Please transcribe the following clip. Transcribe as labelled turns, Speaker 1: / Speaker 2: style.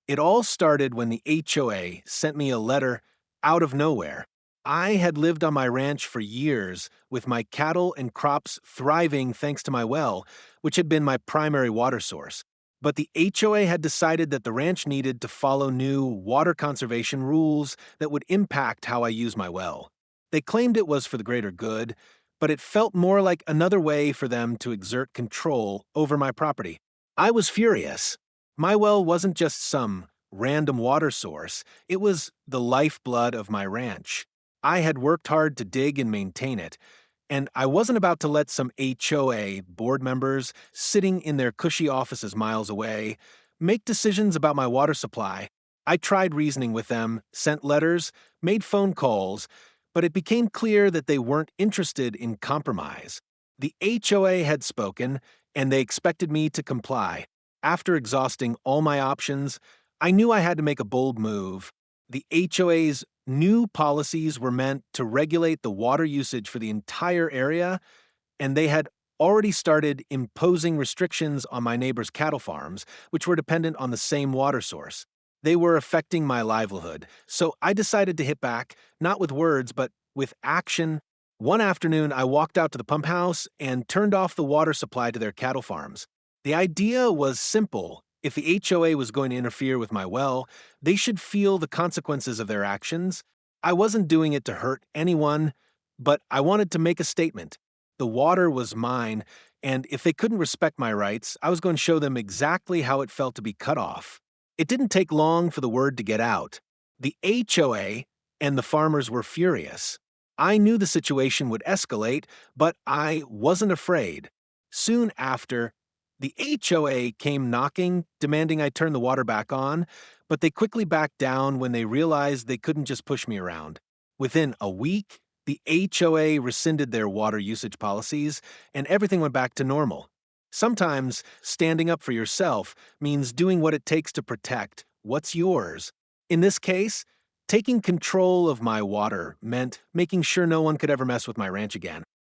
Speaker 1: It all started when the HOA sent me a letter out of nowhere. I had lived on my ranch for years, with my cattle and crops thriving thanks to my well, which had been my primary water source. But the HOA had decided that the ranch needed to follow new water conservation rules that would impact how I use my well. They claimed it was for the greater good, but it felt more like another way for them to exert control over my property. I was furious. My well wasn't just some random water source, it was the lifeblood of my ranch. I had worked hard to dig and maintain it, and I wasn't about to let some HOA board members sitting in their cushy offices miles away make decisions about my water supply. I tried reasoning with them, sent letters, made phone calls, but it became clear that they weren't interested in compromise. The HOA had spoken, and they expected me to comply. After exhausting all my options, I knew I had to make a bold move. The HOA's new policies were meant to regulate the water usage for the entire area, and they had already started imposing restrictions on my neighbors' cattle farms, which were dependent on the same water source. They were affecting my livelihood, so I decided to hit back, not with words, but with action. One afternoon, I walked out to the pump house and turned off the water supply to their cattle farms. The idea was simple. If the HOA was going to interfere with my well, they should feel the consequences of their actions. I wasn't doing it to hurt anyone, but I wanted to make a statement. The water was mine, and if they couldn't respect my rights, I was going to show them exactly how it felt to be cut off. It didn't take long for the word to get out. The HOA and the farmers were furious. I knew the situation would escalate, but I wasn't afraid. Soon after, the HOA came knocking, demanding I turn the water back on, but they quickly backed down when they realized they couldn't just push me around. Within a week, the HOA rescinded their water usage policies, and everything went back to normal. Sometimes standing up for yourself means doing what it takes to protect what's yours. In this case, taking control of my water meant making sure no one could ever mess with my ranch again.